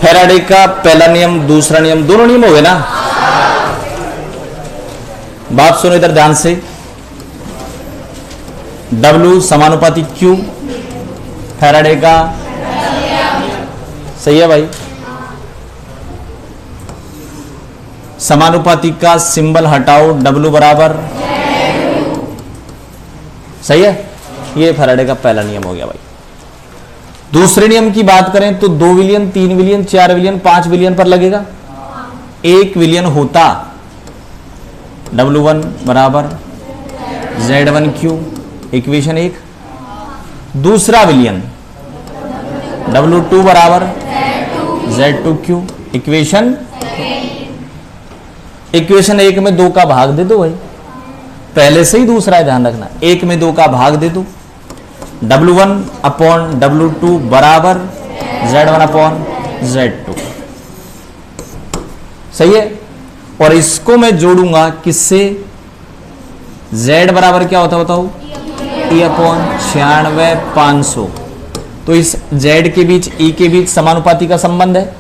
Faraday का पहला नियम दूसरा नियम दोनों नियम हो गए ना। बात सुनो इधर ध्यान से। W समानुपाती Q फैराडे का सही है भाई। समानुपाती का सिंबल हटाओ, W बराबर सही है। ये फैराडे का पहला नियम हो गया भाई। दूसरे नियम की बात करें तो 2 विलियन 3 विलियन 4 विलियन 5 विलियन पर लगेगा। 1 विलियन होता W1 बराबर Z1Q इक्वेशन 1। दूसरा विलियन W2 बराबर Z2Q इक्वेशन 1 में 2 का भाग दे दो भाई, पहले से ही दूसरा है ध्यान रखना। 1 में 2 का भाग दे दो, W1 अपॉन W2 बराबर Z1 अपॉन Z2 सही है। और इसको मैं जोड़ूंगा किससे, Z बराबर क्या होता बताओ, E अपॉन 96,500। तो इस Z के बीच E के बीच समानुपाती का संबंध है,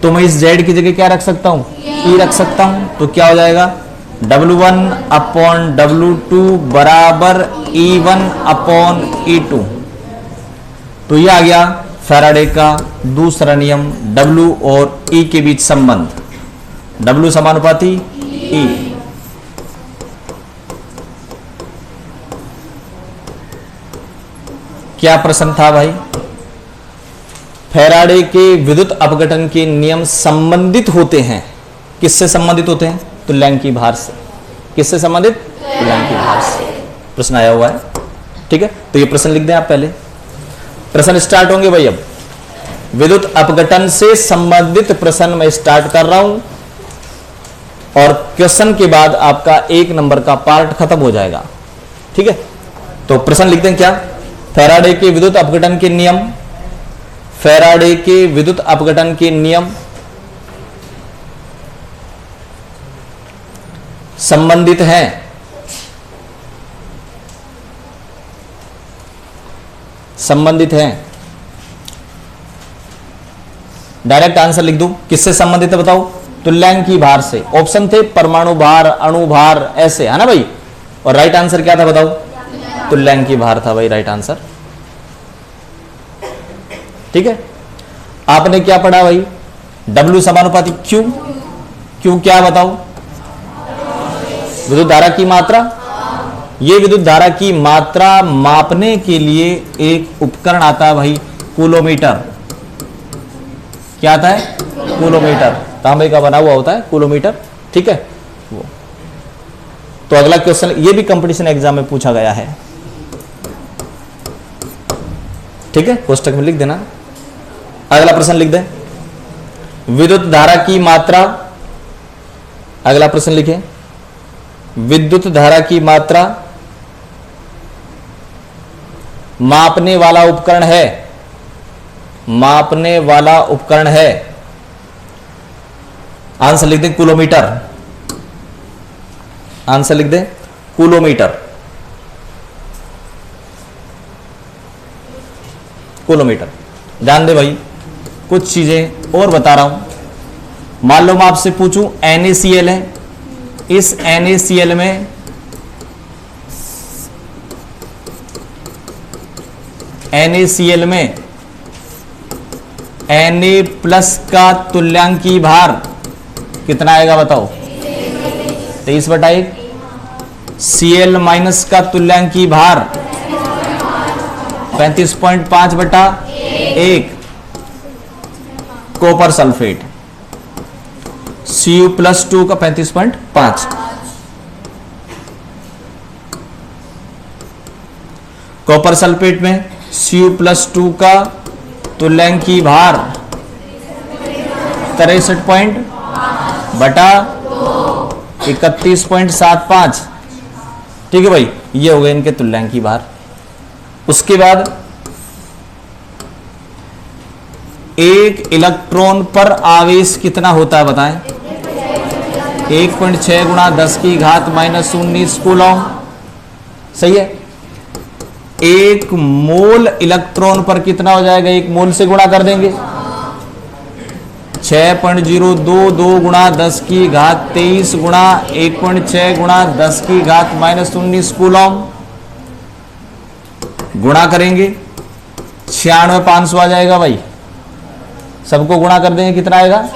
तो मैं इस Z की जगह क्या रख सकता हूं, E रख सकता हूं। तो क्या हो जाएगा, W1 अपॉन W2 बराबर E1 अपॉन E2। तो ये आ गया फैराडे का दूसरा नियम, W और E के बीच संबंध, W समानुपाती E। क्या प्रश्न था भाई, फैराडे के विद्युत अपघटन के नियम संबंधित होते हैं, किससे संबंधित होते हैं, तुल्यांक की भार से। किससे संबंधित, तुल्यांक की भार से। प्रश्न आया हुआ है, ठीक है। तो ये प्रश्न लिख दें आप पहले। प्रश्न स्टार्ट होंगे भाई। अब विद्युत अपघटन से संबंधित प्रश्न मैं स्टार्ट कर रहा हूं और क्वेश्चन के बाद आपका 1 नंबर का पार्ट खत्म हो जाएगा, ठीक है। तो प्रश्न लिखते हैं क्या, फैराडे के विद्युत अपघटन के नियम, फैराडे के विद्युत अपघटन के नियम संबंधित हैं डायरेक्ट आंसर लिख दूं, किससे संबंधित है बताओ, तुल्यांक की भार से। ऑप्शन थे परमाणु भार, अणु भार, ऐसे है ना भाई। और राइट आंसर क्या था बताओ, तुल्यांक की भार था भाई राइट आंसर, ठीक है। आपने क्या पढ़ा भाई, W समानुपाती Q, Q क्या बताओ, विद्युत धारा की मात्रा। ये विद्युत धारा की मात्रा मापने के लिए एक उपकरण आता है भाई, कूलोमीटर। क्या आता है, कूलोमीटर, तांबे का बना हुआ होता है कूलोमीटर, ठीक है वो। तो अगला क्वेश्चन, ये भी कंपटीशन एग्जाम में पूछा गया है, ठीक है, कोष्टक में लिख देना। अगला प्रश्न लिख दें, विद्युत धारा की मात्रा। अगला प्रश्न लिखें, विद्युत धारा की मात्रा मापने वाला उपकरण है, मापने वाला उपकरण है। आंसर लिख दें कूलोमीटर, आंसर लिख दें कूलोमीटर, कूलोमीटर। ध्यान दे भाई, कुछ चीजें और बता रहा हूं। मान लो मैं आपसे पूछूं NaCl है, इस NaCl में NaCl में Na+ का तुल्यांकी भार कितना आएगा बताओ, 23/1। Cl- का तुल्यांकी भार 35.5/1। कॉपर सल्फेट Cu+2 का 35.5। कॉपर सल्फेट में Cu+2 का तुल्यांकी भार 63.31.75, ठीक है भाई। ये हो गए इनके तुल्यांकी भार। उसके बाद एक इलेक्ट्रॉन पर आवेश कितना होता है बताएं, 1.6 × 10⁻⁻19 कूलम, सही है। 1 मोल इलेक्ट्रॉन पर कितना हो जाएगा, 1 मोल से गुणा कर देंगे 6.02 2 गुणा 10 की घात 23 गुणा 1.6 गुणा 10 की घात -19 कूलम, गुणा करेंगे 96,500 आ जाएगा भाई। सबको गुणा कर देंगे, कितना आएगा?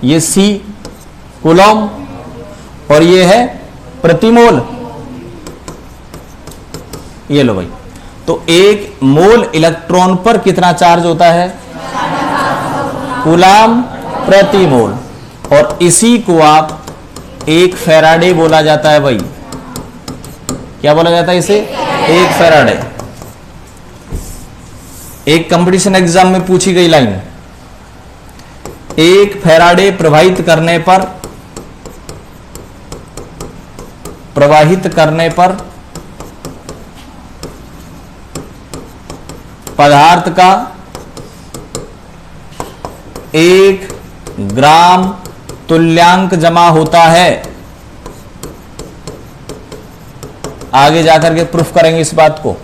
ये सी कूलम और ये है प्रति मोल। ये लो भाई, तो एक मोल इलेक्ट्रॉन पर कितना चार्ज होता है? कूलम प्रति मोल। और इसी को आप एक फैराडे बोला जाता है भाई। क्या बोला जाता है इसे? एक फैराडे। एक कंपटीशन एग्जाम में पूछी गई लाइन, एक फैराडे प्रवाहित करने पर पदार्थ का 1 ग्राम तुल्यांक जमा होता है। आगे जाकर के प्रूफ करेंगे इस बात को।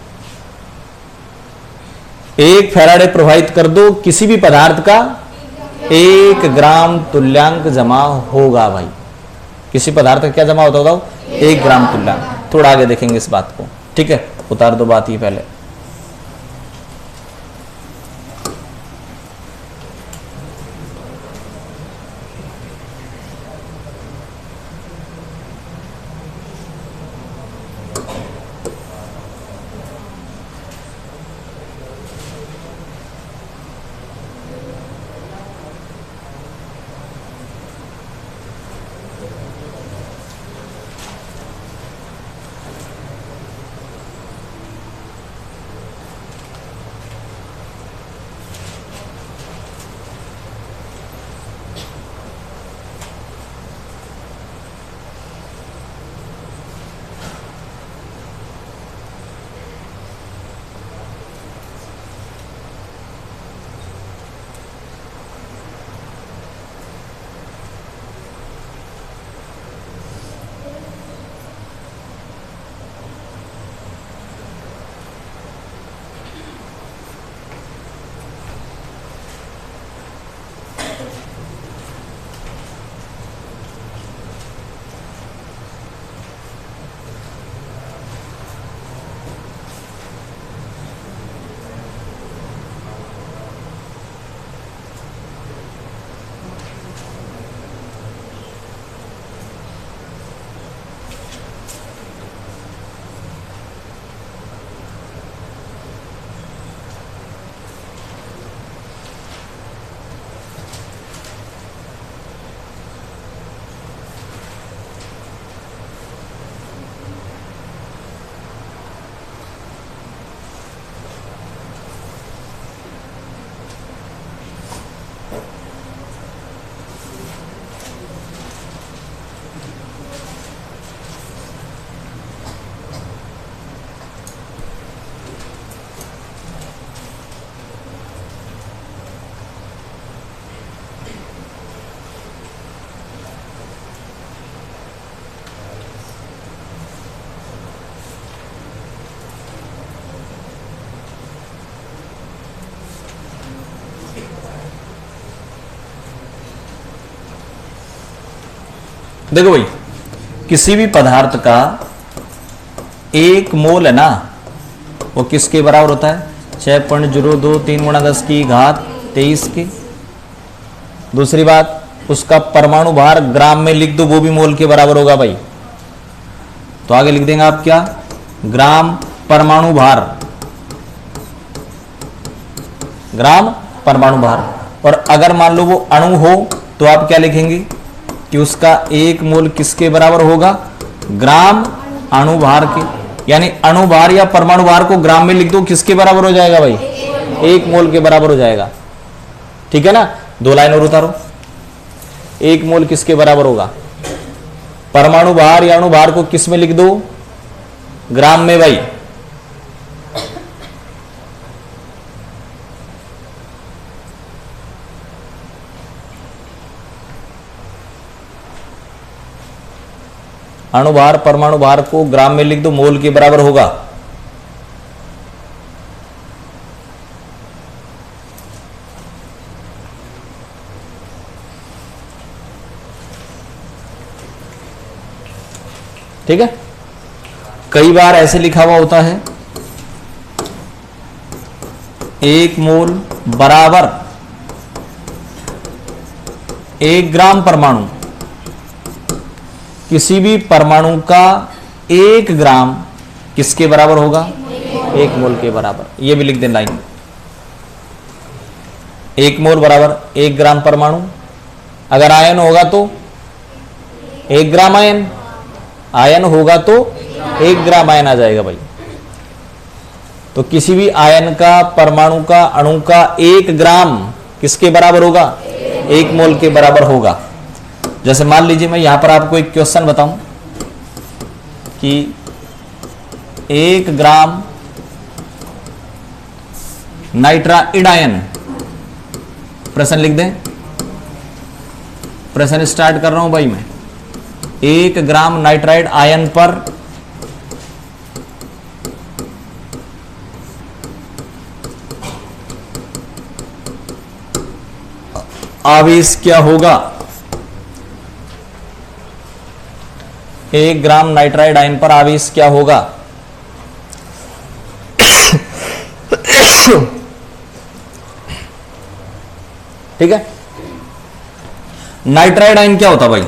एक फैराडे प्रवाहित कर दो, किसी भी पदार्थ का 1 ग्राम तुल्यांक जमा होगा भाई। किसी पदार्थ का क्या जमा होता होगा? 1 ग्राम तुल्यांक। थोड़ा आगे देखेंगे इस बात को, ठीक है? उतार दो बात ही पहले। देखो भाई, किसी भी पदार्थ का 1 मोल है ना, वो किसके बराबर होता है? 6.023 गुणा 10 की घात 23 के। दूसरी बात, उसका परमाणु भार ग्राम में लिख दो, वो भी मोल के बराबर होगा भाई। तो आगे लिख देंगे आप क्या? ग्राम परमाणु भार, ग्राम परमाणु भार। और अगर मान लो वो अणु हो तो आप क्या लिखेंगे कि उसका 1 मोल किसके बराबर होगा? ग्राम अणुभार के। यानी अणुभार या परमाणु भार को ग्राम में लिख दो, किसके बराबर हो जाएगा भाई? 1 मोल के बराबर हो जाएगा। ठीक है ना? 2 लाइन और उतारो। 1 मोल किसके बराबर होगा? परमाणु भार या अणुभार को किस में लिख दो? ग्राम में भाई। अणुभार परमाणु भार को ग्राम में लिख दो, मोल के बराबर होगा। ठीक है। कई बार ऐसे लिखा हुआ होता है 1 मोल बराबर 1 ग्राम परमाणु। किसी भी परमाणु का 1 ग्राम किसके बराबर होगा? 1 मोल के बराबर। ये भी लिख दें लाइन। 1 मोल बराबर 1 ग्राम परमाणु। अगर आयन होगा तो 1 ग्राम आयन, आयन होगा तो 1 ग्राम आयन आ जाएगा भाई। तो किसी भी आयन का, परमाणु का, अणु का 1 ग्राम किसके बराबर होगा? 1 मोल के बराबर होगा। जैसे मान लीजिए मैं यहां पर आपको एक क्वेश्चन बताऊं कि 1 ग्राम नाइट्राइड आयन, प्रश्न लिख दें। प्रश्न स्टार्ट कर रहा हूं भाई मैं। 1 ग्राम नाइट्राइड आयन पर आवेश क्या होगा? 1 ग्राम नाइट्राइड आयन पर आवेश क्या होगा? ठीक है। नाइट्राइड आयन क्या होता भाई?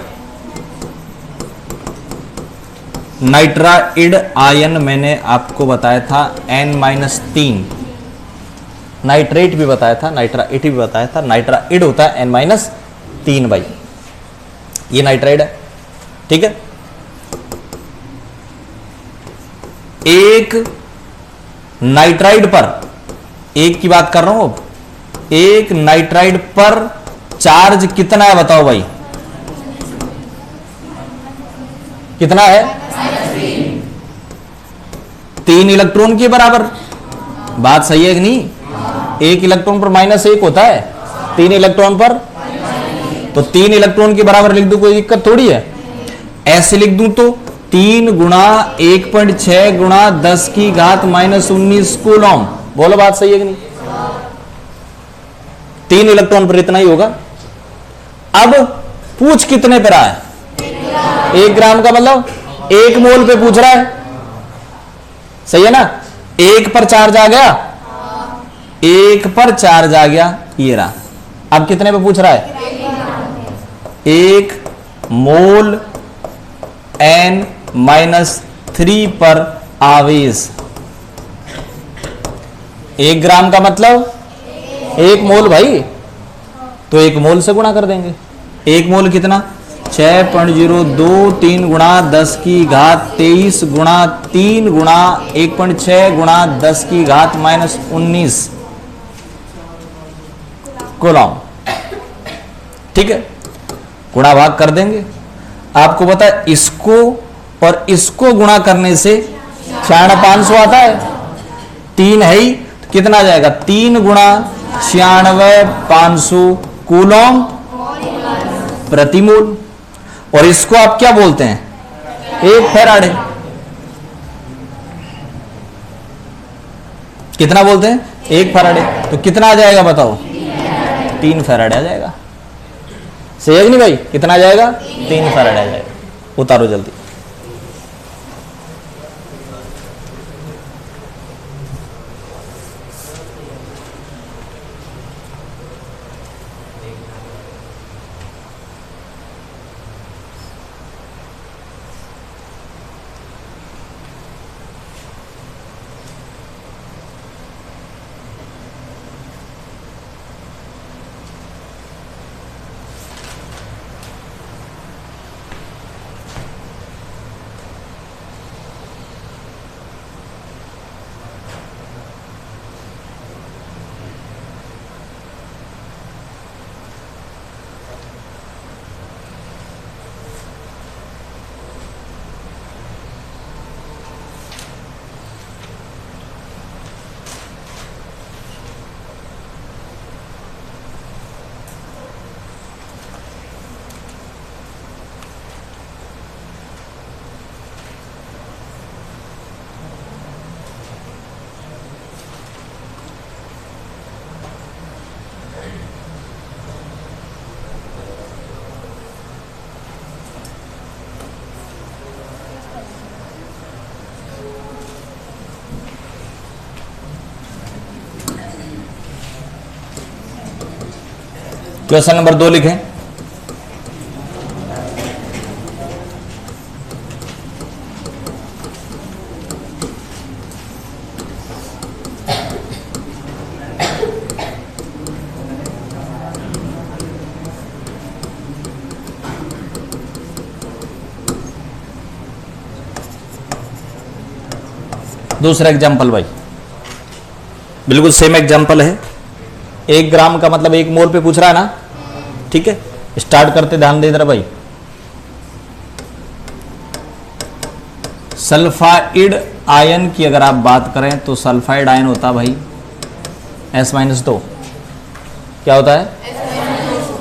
नाइट्राइड आयन मैंने आपको बताया था N-3। नाइट्रेट भी बताया था, नाइट्राइड भी बताया था। नाइट्राइड होता है N-3 भाई। ये नाइट्राइड है, ठीक है। एक नाइट्राइड पर, एक की बात कर रहा हूं अब, एक नाइट्राइड पर चार्ज कितना है बताओ भाई? कितना है? 3 इलेक्ट्रॉन के बराबर। बात सही है कि नहीं? 1 इलेक्ट्रॉन पर -1 होता है, 3 इलेक्ट्रॉन पर तो 3 इलेक्ट्रॉन के बराबर लिख दूं, कोई दिक्कत थोड़ी है। ऐसे लिख दूं तो 3 गुणा 1.6 गुणा 10 की घात -19 कूलम। बोलो बात सही है कि नहीं? 3 इलेक्ट्रॉन पर इतना ही होगा। अब पूछ कितने पर आया? 1 ग्राम का मतलब 1 मोल पे पूछ रहा है, सही है ना? 1 पर चार्ज आ गया, 1 पर चार्ज आ गया, ये रहा। अब कितने पे पूछ रहा है? 1 मोल N-3 पर आवेश। 1 ग्राम का मतलब 1 मोल भाई, तो 1 मोल से गुणा कर देंगे। 1 मोल कितना? 6.023 गुणा 10 की घात 23 गुणा 3 गुणा 1.6 गुणा 10 की घात -19 कूलम। ठीक है, गुणा भाग कर देंगे। आपको पता है इसको और इसको गुणा करने से 96,500 आता है। 3 है ही तो कितना आ जाएगा? 3 गुणा 96,500 कूलम प्रति मोल। और इसको आप क्या बोलते हैं? 1 फैराडे। कितना बोलते हैं? 1 फैराडे। तो कितना आ जाएगा बताओ? 3 फैराडे आ जाएगा। सही है कि नहीं भाई? कितना आ जाएगा? 3 फैराडे आ जाएगा। उतारो जल्दी। क्वेश्चन नंबर 2 लिखें। दूसरा एग्जाम्पल भाई, बिल्कुल सेम एग्जाम्पल है। 1 ग्राम का मतलब 1 मोल पे पूछ रहा है ना, ठीक है। स्टार्ट करते, ध्यान दे इधर भाई। सल्फाइड आयन की अगर आप बात करें तो सल्फाइड आयन होता भाई S-2, क्या होता है,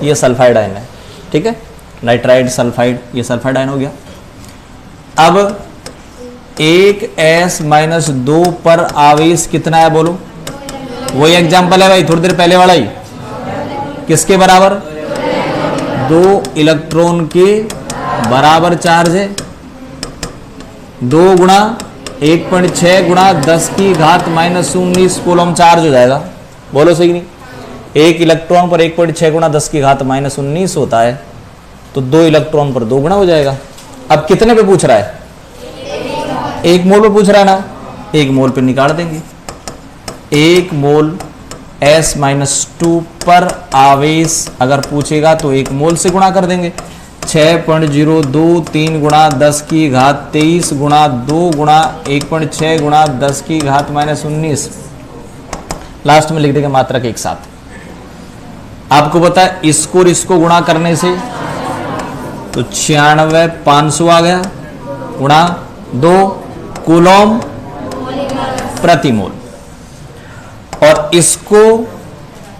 ये सल्फाइड आयन है, ठीक है। नाइट्राइड, सल्फाइड, ये सल्फाइड आयन हो गया। अब 1S-2 पर आवेश कितना है बोलो, वही एग्जाम्पल है भाई थोड़ी देर पहले वाला ही। किसके बराबर, 2 इलेक्ट्रॉन के बराबर चार्ज है। 2 गुणा 1.6 गुणा 10 की घात -19 कूलम चार्ज हो जाएगा। बोलो सही नहीं, 1 इलेक्ट्रॉन पर 1.6 गुणा 10 की घात -19 होता है, तो 2 इलेक्ट्रॉन पर 2 गुणा हो जाएगा। अब कितने पे पूछ रहा है, 1 मोल पे पूछ रहा है ना, 1 मोल पे निकाल देंगे। 1 मोल S-2 पर आवेश अगर पूछेगा तो 1 मोल से गुणा कर देंगे। 6.023 गुणा 10 की घात 23 गुणा 2 गुणा 1.6 गुणा 10 की घात -19, लास्ट में लिख देंगे मात्रक एक साथ। आपको पता है इसको और इसको गुणा करने से तो 96,500 आ गया, गुणा 2 कूलम प्रति मोल। और इसको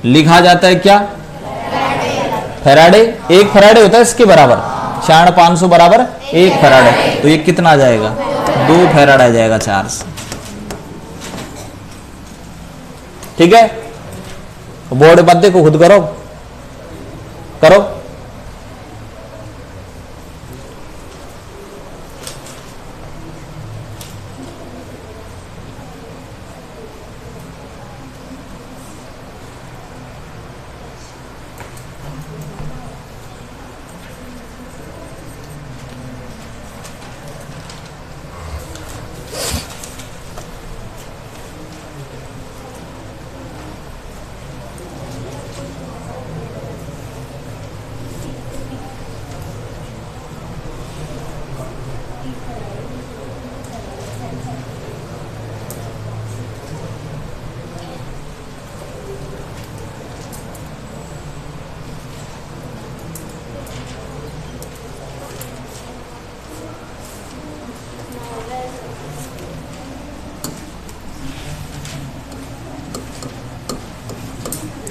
लिखा जाता है क्या, फैराडे। 1 फैराडे होता है इसके बराबर, 96,500 बराबर 1 फैराडे, तो ये कितना आ जाएगा, 2 फैराड आ जाएगा चार्ज, ठीक है। बोर्ड बद्दे को खुद करो करो।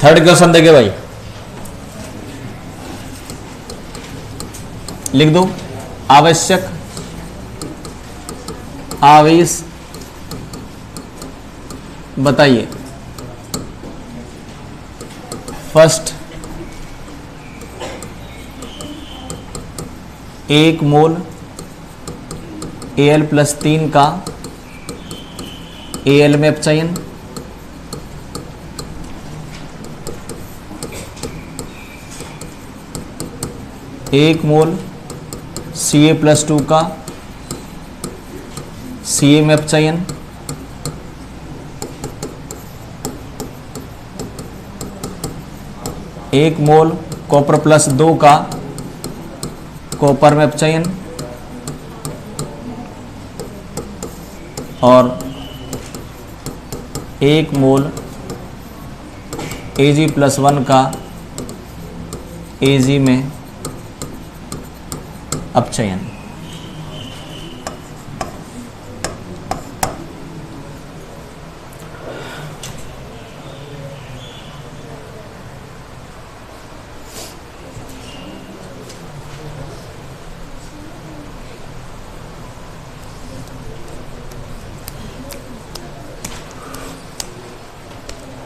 थर्ड क्वेश्चन देखिए भाई, लिख दो। आवश्यक आवेश बताइए। फर्स्ट, 1 मोल Al+3 का Al में अपचयन, 1 मोल Ca+2 का Ca में अपचयन, 1 मोल कॉपर+2 का कॉपर में अपचयन, और 1 मोल Ag+1 का Ag में अपचयन।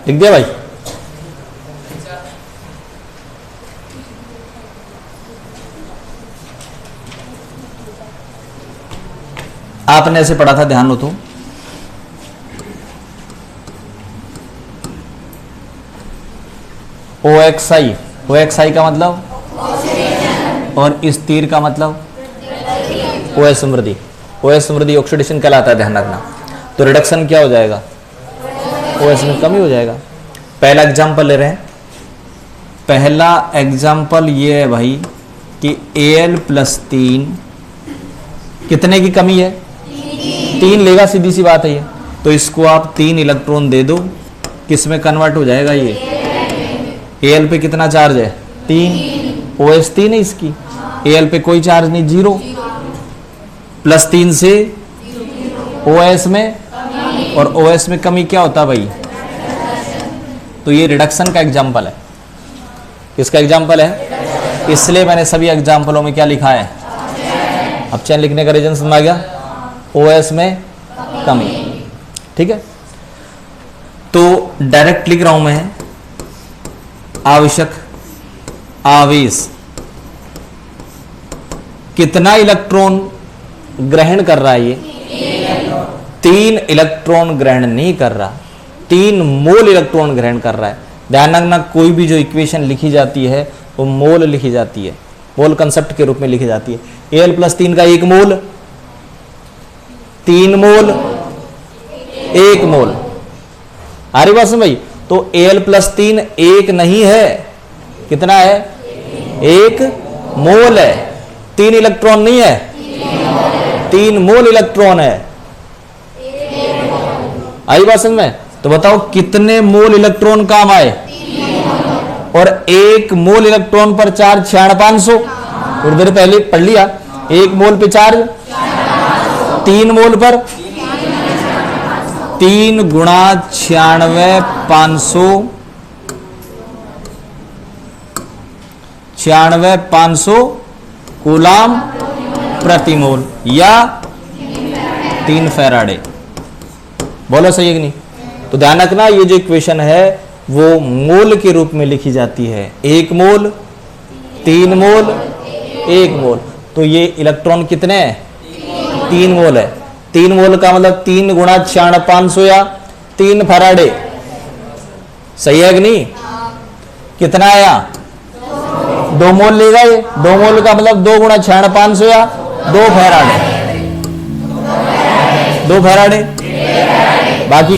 लिख दिया भाई। आपने ऐसे पढ़ा था, ध्यान हो तो। OXi ओ एक्स आई का मतलब, और स्थिर का मतलब ओ एस समृद्धि। ओ एस समृद्धि ऑक्सीडेशन कहलाता है, ध्यान रखना। तो रिडक्शन क्या हो जाएगा, ओ एस में कमी हो जाएगा। पहला एग्जाम्पल ले रहे हैं। पहला एग्जाम्पल ये है भाई कि Al+3 कितने की कमी है, 3 लेगा, सीधी सी बात है ये। तो इसको आप 3 इलेक्ट्रॉन दे दो, किस में कन्वर्ट हो जाएगा ये, Al पे कितना चार्ज है, 3, OS 3 है इसकी, Al पे कोई चार्ज नहीं, 0, +3 से OS में, और OS में कमी क्या होता है भाई, तो ये रिडक्शन का एग्जाम्पल है। किसका एग्जाम्पल है, इसलिए मैंने सभी एग्जाम्पलों में क्या लिखा है, अब चैन लिखने का रीजन समझ आ गया, OS में कमी। ठीक है, तो डायरेक्ट लिख रहा हूं मैं, आवश्यक आवेश कितना इलेक्ट्रॉन ग्रहण कर रहा है, ये 3 इलेक्ट्रॉन ग्रहण नहीं कर रहा, 3 मोल इलेक्ट्रॉन ग्रहण कर रहा है। ध्यान रखना, कोई भी जो इक्वेशन लिखी जाती है वो मोल लिखी जाती है, मोल कंसेप्ट के रूप में लिखी जाती है। Al+3 का 1 मोल, 3 मोल, 1 मोल, आ रही बात समझ भाई। तो Al+3 1 नहीं है, कितना है, 1 मोल है, 3 इलेक्ट्रॉन नहीं है, 3 मोल इलेक्ट्रॉन है। आई बात समझ में। तो बताओ कितने मोल इलेक्ट्रॉन काम आए, और 1 मोल इलेक्ट्रॉन पर चार्ज 500, थोड़ी देर पहले पढ़ लिया, 1 मोल पे चार्ज 3 मोल पर 3 गुणा 96 500, 500 कूलाम प्रति मोल, या 3 फैराडे। बोलो सही है कि नहीं। तो ध्यान रखना, ये जो इक्वेशन है वो मोल के रूप में लिखी जाती है, 1 मोल, 3 मोल, 1 मोल। तो ये इलेक्ट्रॉन कितने हैं, 3 मोल है। 3 मोल का मतलब 3 गुणा 500 या 3 फैराडे, सही है कि नहीं। कितना आया, 2 मोल लेगा ये, 2 मोल का मतलब 2 गुणा 500 या 2 फैराडे, 2 फैराडे। बाकी